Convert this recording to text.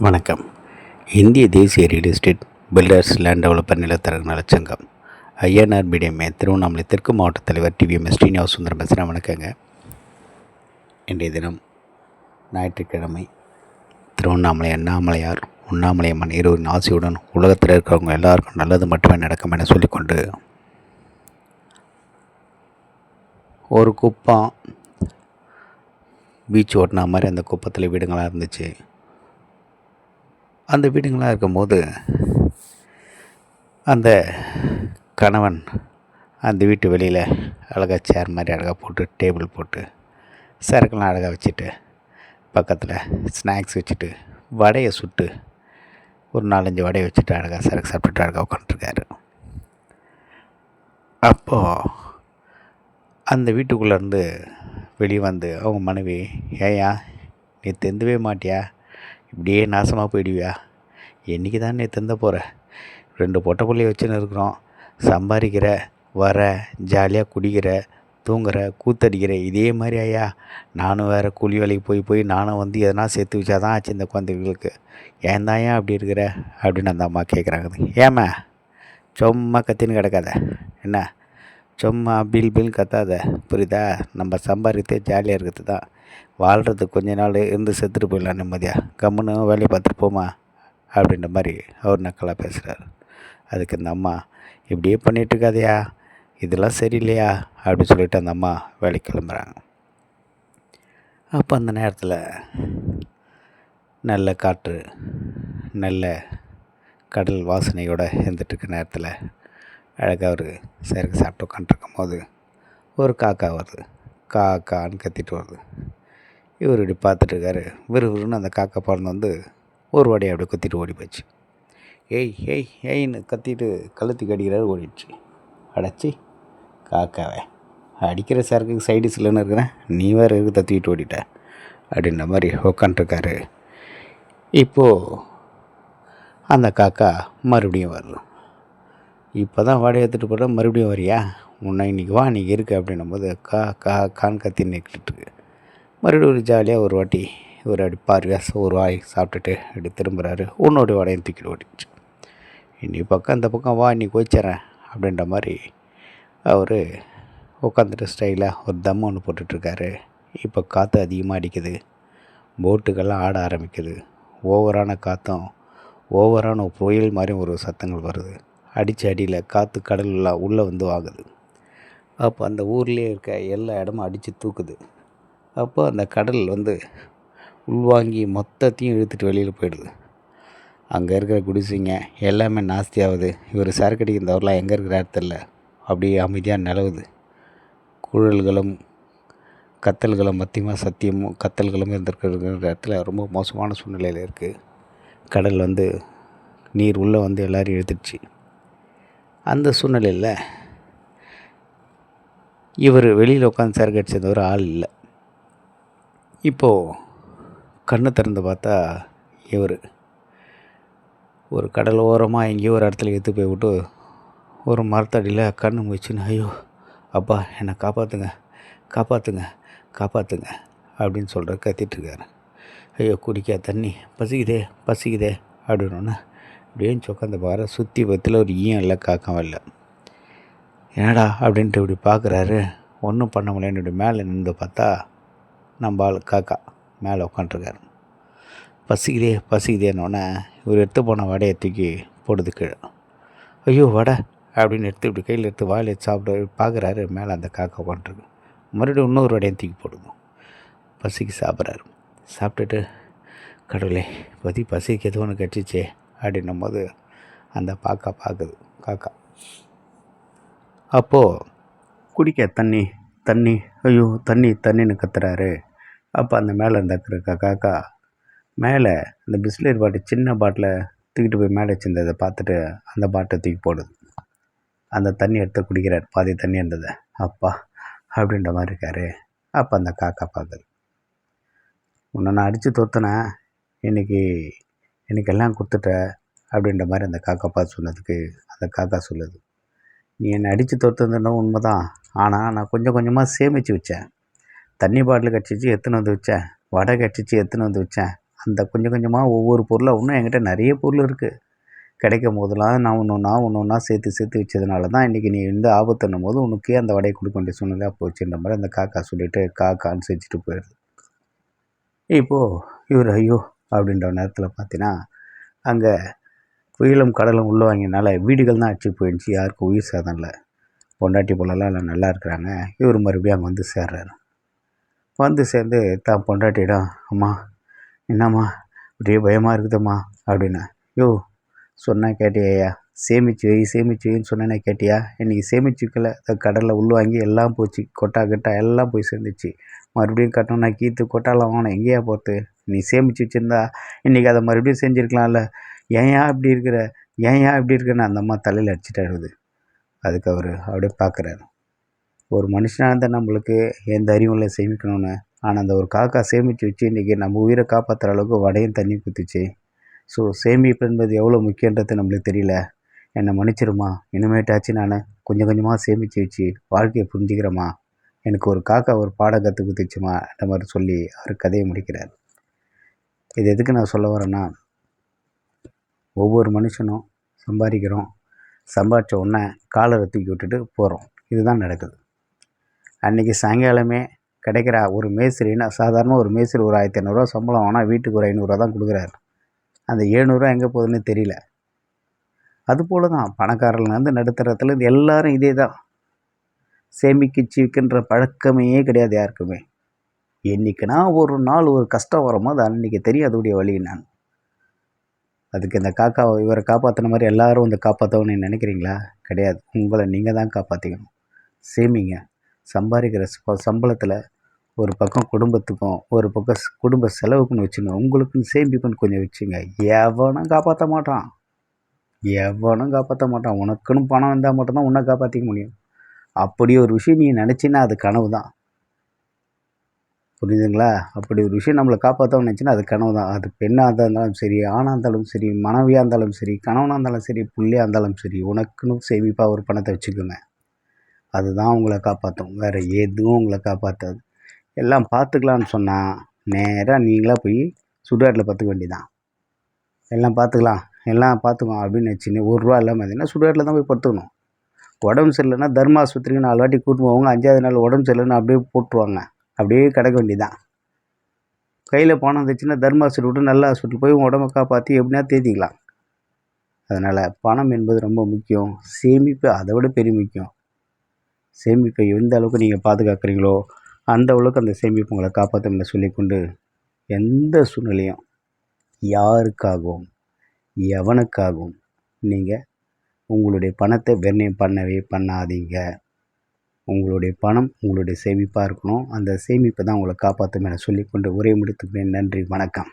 வணக்கம். இந்திய தேசிய real estate builders land developer நிலத்தரகு நலச்சங்கம் ஐஎன்ஆர் மீடியமே திருவண்ணாமலை தெற்கு மாவட்ட தலைவர் டிவிஎம்எஸ் ஸ்ரீனிவாச சுந்தரம் பேசுகிறேன். வணக்கங்க. இன்றைய தினம் ஞாயிற்றுக்கிழமை திருவண்ணாமலை அண்ணாமலையார் உண்ணாமலையம்மன் இருவரின் ஆசையுடன் உலகத்தில் இருக்கிறவங்க எல்லாருக்கும் நல்லது மட்டுமே நடக்கும் என சொல்லிக்கொண்டு ஒரு குப்பம் பீச் ஓட்டின மாதிரி அந்த குப்பத்தில் வீடுங்களாக இருந்துச்சு. அந்த வீடுங்களாக இருக்கும்போது அந்த கணவன் அந்த வீட்டு வெளியில் அழகாக சேர் மாதிரி அழகாக போட்டு டேபிள் போட்டு சரக்குலாம் அழகாக வச்சுட்டு பக்கத்தில் ஸ்நாக்ஸ் வச்சுட்டு வடையை சுட்டு ஒரு 4-5 வடையை வச்சுட்டு அழகாக சரக்கு சாப்பிட்டுட்டு அழகாக உட்காந்துருக்காரு. அப்போது அந்த வீட்டுக்குள்ளேருந்து வெளியே வந்து அவங்க மனைவி, ஏயா நீ தெந்தவே மாட்டியா, இப்படியே நாசமாக போயிடுவியா, என்றைக்கு தான் நீ தெந்த போகிற, 2 பொட்டை பிள்ளைய வச்சுன்னு இருக்கிறோம், சம்பாதிக்கிற, வர, ஜாலியாக குடிக்கிற, தூங்குற, கூத்தடிக்கிற, இதே மாதிரி ஐயா நானும் வேறு கூலி வேலைக்கு போய் நானும் வந்து எதனா சேர்த்து வச்சா தான் ஆச்சு இந்த குழந்தைகளுக்கு, ஏன் தான் ஏன் அப்படி இருக்கிற அப்படின்னு அந்த அம்மா கேட்குறாங்க. ஏம்மா சும்மா கத்தின்னு கிடக்காத, என்ன சும்மா பில் கத்தாத, புரியுதா, நம்ம சம்பாதித்தே ஜாலியாக இருக்கிறது தான், வாழ்கிறதுக்கு கொஞ்ச நாள் இருந்து செத்துட்டு போயிடலாம் நிம்மதியாக, கம்முன்னு வேலையை பார்த்துட்டு போமா அப்படின்ற மாதிரி அவர் நக்கலாக பேசுகிறார். அதுக்கு இந்த அம்மா, இப்படியே பண்ணிகிட்ருக்காதையா, இதெல்லாம் சரியில்லையா அப்படின்னு சொல்லிட்டு அந்த அம்மா வேலைக்கு கிளம்புறாங்க. அப்போ அந்த நேரத்தில் நல்ல காற்று, நல்ல கடல் வாசனையோடு இருந்துகிட்ருக்க நேரத்தில் அழகாக ஒரு சரக்கு சாப்பிட்டு உட்காந்துருக்கும் போது ஒரு காக்கா வருது, காக்கான்னு கத்திட்டு வருது. இவர் இப்படி பார்த்துட்ருக்காரு. விறுவிறுன்னு அந்த காக்கா பறந்து வந்து ஒரு வடையை அப்படியே குத்திட்டு ஓடி போச்சு. ஏய் ஏய் ஏய்ன்னு கத்திட்டு கழுத்துக்கு அடிக்கிறாரு, ஓடிடுச்சு. அடைச்சி காக்காவை அடிக்கிற சரக்குக்கு சைடிஸ் இல்லைன்னு இருக்கிறேன், நீ வேறு இருக்கு தத்திக்கிட்டு ஓடிட்ட அப்படின்ற மாதிரி உக்காண்ட்ருக்காரு. இப்போது அந்த காக்கா மறுபடியும் வருது. இப்போ தான் வாடகை எடுத்துகிட்டு போகிற, மறுபடியும் வரியா, உன்னை இன்றைக்கி வா இன்றைக்கி இருக்குது அப்படின்னும் போது கான்னு கத்தி நிற்கிட்டுருக்கு. மறுபடியும் ஒரு ஜாலியாக ஒரு வாட்டி ஒரு அடி பார்வையாக ஒரு வாய் சாப்பிட்டுட்டு அப்படி திரும்புகிறாரு. உன்னோட வாடையும் தூக்கிட்டு ஓடிடுச்சு. இன்னி பக்கம் இந்த பக்கம் வா இன்றைக்கி போய்ச்சிட்றேன் அப்படின்ற மாதிரி அவர் உட்காந்துட்டு ஸ்டைலாக ஒரு தம் ஒன்று போட்டுட்ருக்காரு. இப்போ காற்று அதிகமாக அடிக்குது, போட்டுக்கெல்லாம் ஆட ஆரம்பிக்குது. ஓவரான காற்றும் ஓவரான புயல் மாதிரி ஒரு சத்தங்கள் வருது. அடித்த அடியில் காற்று கடலெலாம் உள்ளே வந்து வாங்குது. அப்போ அந்த ஊர்லேயே இருக்க எல்லா இடமும் அடித்து தூக்குது. அப்போ அந்த கடல் வந்து உள்வாங்கி மொத்தத்தையும் இழுத்துட்டு வெளியில் போயிடுது. அங்கே இருக்கிற குடிசைங்க எல்லாமே நாஸ்தியாகுது. இவர் சரக்கடிக்கு இருந்தவரெலாம் எங்கே இருக்கிறாரு தெரில, அப்படியே அமைதியாக நிலவுது. குழல்களும் கத்தல்களும் மத்தியமாக சத்தியமும் கத்தல்களும் இருந்திருக்கிற இடத்துல ரொம்ப மோசமான சூழ்நிலையில் இருக்குது. கடல் வந்து நீர் உள்ளே வந்து எல்லோரும் இழுத்துடுச்சு. அந்த சூழ்நிலையில் இவர் வெளியில் உட்காந்து சரக்கு அடிச்சது ஒரு ஆள் இல்லை. இப்போது கண்ணை திறந்து பார்த்தா இவர் ஒரு கடல் ஓரமாக எங்கேயோ ஒரு இடத்துல எடுத்து போய் விட்டு ஒரு மரத்தடியில் கண்ணு முழிச்சுன்னு, ஐயோ அப்பா என்னை காப்பாற்றுங்க காப்பாற்றுங்க காப்பாற்றுங்க அப்படின்னு சொல்கிற கத்திட்டுருக்காரு. ஐயோ குடிக்க தண்ணி, பசிக்குதே அப்படின்னோடனே அப்படின்னு உட்காந்து பாரு, சுற்றி பத்தில் ஒரு ஈயம் இல்லை, காக்கம் இல்லை. என்னடா அப்படின்ட்டு இப்படி பார்க்குறாரு. ஒன்றும் பண்ண முடியல. இப்படி மேலே நின்று பார்த்தா நம்ம ஆள் காக்கா மேலே உட்காண்ட்ருக்காரு. பசிக்குதேன்னொடனே இவர் எடுத்து போன வடையை தூக்கி போடுது கீழே. ஐயோ வடை அப்படின்னு எடுத்து இப்படி கையில் எடுத்து வாயில் எடுத்து சாப்பிட்டு பார்க்குறாரு. மேலே அந்த காக்கா உட்காண்ட்ருக்கு. மறுபடியும் இன்னொரு வடையை தூக்கி போடுது. பசிக்கு சாப்பிட்றாரு. சாப்பிட்டுட்டு, கடவுளே பசிக்கு எது ஒன்று கட்டிச்சே அப்படின்னும் போது அந்த பார்க்குது காக்கா. அப்போது குடிக்க தண்ணி ஐயோ தண்ணின்னு கத்துறாரு. அப்போ அந்த மேலே இருந்த காக்கா மேலே அந்த பிஸ்லரி பாட்டில் சின்ன பாட்டிலை தூக்கிட்டு போய் மேலே வச்சுருந்ததை பார்த்துட்டு அந்த பாட்டை தூக்கி போடுது. அந்த தண்ணி எடுத்து குடிக்கிறார். பாதி தண்ணி இருந்தது. அப்பா அப்படின்ற மாதிரி இருக்கார். அப்போ அந்த காக்கா பார்க்குது. உன்னை நான் அடித்து தோற்றினேன், எனக்கு எல்லாம் கொடுத்துட்ட அப்படின்ற மாதிரி அந்த காக்கா பார்த்து சொன்னதுக்கு அந்த காக்கா சொல்லுது, நீ என்னை அடித்து தோற்றுதுன்னா உண்மை தான், ஆனால் நான் கொஞ்சம் கொஞ்சமாக சேமித்து வச்சேன். தண்ணி பாட்டில் கடிச்சிச்சு எடுத்துன்னு வந்து வச்சேன், வடை கடிச்சிச்சு எடுத்துன்னு வந்து வச்சேன், அந்த கொஞ்சம் கொஞ்சமாக ஒவ்வொரு பொருளாக இன்னும் என்கிட்ட நிறைய பொருள் இருக்குது. கிடைக்கும் போதெல்லாம் நான் ஒன்று ஒன்றா சேர்த்து சேர்த்து வச்சதுனால தான் இன்றைக்கி நீ ஆபத்துன்னும் போது உனக்கே அந்த வடையை கொடுக்க வேண்டிய சூழ்நிலையாக போச்சுன்ற மாதிரி அந்த காக்கா சொல்லிவிட்டு காக்கான்னு செஞ்சுட்டு போயிடுது. இப்போது இவர் ஐயோ அப்படின்ற நேரத்தில் பார்த்தீங்கன்னா அங்கே புயலும் கடலும் உள்ள வாங்கினால வீடுகள் தான் அடிச்சு போயிடுச்சு, யாருக்கும் உயிர் சேதம் இல்லை. பொண்டாட்டி பிள்ளைலாம் எல்லாம் நல்லா இருக்கிறாங்க. இவர் மறுபடியும் அங்கே வந்து சேர்றாரு. வந்து சேர்ந்து தான் பொண்டாட்டியிடம், அம்மா என்னம்மா அப்படியே பயமாக இருக்குதும்மா அப்படின்னா, யோ சொன்னால் கேட்டியா, சேமிச்சு வைன்னு சொன்னேன்னே கேட்டியா, இன்றைக்கி சேமிச்சு வைக்கல, கடலில் உள்வாங்கி எல்லாம் போச்சு, கொட்டா எல்லாம் போய் சேர்ந்துச்சு. மறுபடியும் கட்டணும்னா கீத்து கொட்டாலாம் வாங்கணும், எங்கேயா போகிறது? நீ சேமித்து வச்சுருந்தா இன்றைக்கி அதை மறுபடியும் செஞ்சுருக்கலாம்ல, ஏன் இப்படி இருக்குன்னு அந்த அம்மா தலையில் அடிச்சுட்டாருது. அதுக்கு அவர் அப்படியே பார்க்குறாரு. ஒரு மனுஷனாக இருந்தால் நம்மளுக்கு எந்த அறிவும் இல்லை சேமிக்கணும்னு. ஆனால் அந்த ஒரு காக்கா சேமித்து வச்சு இன்றைக்கி நம்ம உயிரை காப்பாற்றுற அளவுக்கு வடையும் தண்ணி குத்துச்சு. ஸோ சேமிப்பு என்பது எவ்வளோ முக்கியன்றது நம்மளுக்கு தெரியல. என்னை மன்னிச்சிருமா, இனிமேட்டாச்சு நான் கொஞ்சம் கொஞ்சமாக சேமித்து வச்சு வாழ்க்கையை புரிஞ்சுக்கிறேம்மா. எனக்கு ஒரு காக்கா ஒரு பாடம் கற்றுக் கொடுத்துச்சுமா அந்த மாதிரி சொல்லி அவர் கதையை முடிக்கிறார். இது எதுக்கு நான் சொல்ல வரேன்னா, ஒவ்வொரு மனுஷனும் சம்பாதிக்கிறோம், சம்பாதிச்ச உடனே காலரை தூக்கி விட்டுட்டு போகிறோம். இதுதான் நடக்குது. அன்றைக்கி சாயங்காலமே கிடைக்கிற ஒரு மேஸ்திரின்னா, சாதாரண ஒரு மேஸ்திரி ஒரு 1500 சம்பளம் ஆனால் வீட்டுக்கு ஒரு 500 தான் கொடுக்குறாரு. அந்த 700 எங்கே போகுதுன்னு தெரியல. அதுபோல் தான் பணக்காரர்லேருந்து நடுத்தரத்துலேருந்து எல்லோரும் இதே தான். சேமிக்கின்ற பழக்கமே கிடையாது யாருக்குமே. என்றைக்குனா ஒரு நாள் ஒரு கஷ்டம் வரும்போது அன்றைக்கி தெரியும் அதோடைய வழி நான். அதுக்கு இந்த காக்காவை இவரை காப்பாற்றின மாதிரி எல்லோரும் வந்து காப்பாற்றணும்னு நினைக்கிறீங்களா? கிடையாது. உங்களை நீங்கள் தான் காப்பாற்றிக்கணும். சேமிங்க. சம்பாதிக்கிற சம்பளத்தில் ஒரு பக்கம் குடும்பத்துக்கும் ஒரு பக்கம் குடும்ப செலவுக்குன்னு வச்சுங்க. உங்களுக்குன்னு சேமிப்புன்னு கொஞ்சம் வச்சுங்க. எவனும் காப்பாற்ற மாட்டான். உனக்குன்னு பணம் வந்தால் மட்டும்தான் உன்னை காப்பாற்றிக்க முடியும். அப்படி ஒரு விஷயம் நீ நினச்சின்னா அது கனவு தான். புரியுதுங்களா? அப்படி ஒரு விஷயம் நம்மளை காப்பாற்றணும்னு நினச்சின்னா அது கனவு தான். அது பெண்ணாக இருந்தாலும் சரி, ஆணாக இருந்தாலும் சரி, மனைவியாக இருந்தாலும் சரி, கணவனாக இருந்தாலும் சரி, பிள்ளையாக இருந்தாலும் சரி, உனக்குன்னு சேமிப்பாக ஒரு பணத்தை வச்சுக்கோங்க. அதுதான் உங்களை காப்பாற்றும். வேறு எதுவும் உங்களை காப்பாற்றாது. எல்லாம் பார்த்துக்கலான்னு சொன்னால் நேராக நீங்களாக போய் சுடுகாட்டில் பார்த்துக்க வேண்டியதான். எல்லாம் பார்த்துக்குவோம் அப்படின்னு வச்சுன்னு ரூபா இல்லாமல் இருந்தீங்கன்னா சுடுகாட்டில் தான் போய் படுத்துக்கணும். உடம்பு சரியில்லைன்னா தர்ம ஆஸ்பத்திரிக்கு 4 வாட்டி கூட்டின்னு போவாங்க. 5ஆவது நாள் உடம்பு சரியில்லைன்னு அப்படியே போட்டுருவாங்க. அப்படியே கிடக்க வேண்டியதான். கையில் பணம் இருந்துச்சுன்னா தர்ம ஹாஸ்பிட்டல் விட்டு நல்ல ஹாஸ்பிட்டல் போய் உடம்பை காப்பாற்றி எப்படின்னா தேத்திக்கலாம். அதனால் பணம் என்பது ரொம்ப முக்கியம். சேமிப்பு அதை விட பெரிய முக்கியம். சேமிப்பை எந்த அளவுக்கு நீங்கள் பாதுகாக்கிறீங்களோ அந்த அளவுக்கு அந்த சேமிப்பு உங்களை காப்பாற்றும்னு சொல்லிக்கொண்டு, எந்த சூழ்நிலையும் யாருக்காகவும் எவனுக்காகவும் நீங்கள் உங்களுடைய பணத்தை விரயம் பண்ணாதீங்க. உங்களுடைய பணம் உங்களுடைய சேமிப்பாக இருக்கணும். அந்த சேமிப்பை தான் உங்களை காப்பாற்றும் என சொல்லிக்கொண்டு உரை முடித்துக்கிறேன். நன்றி, வணக்கம்.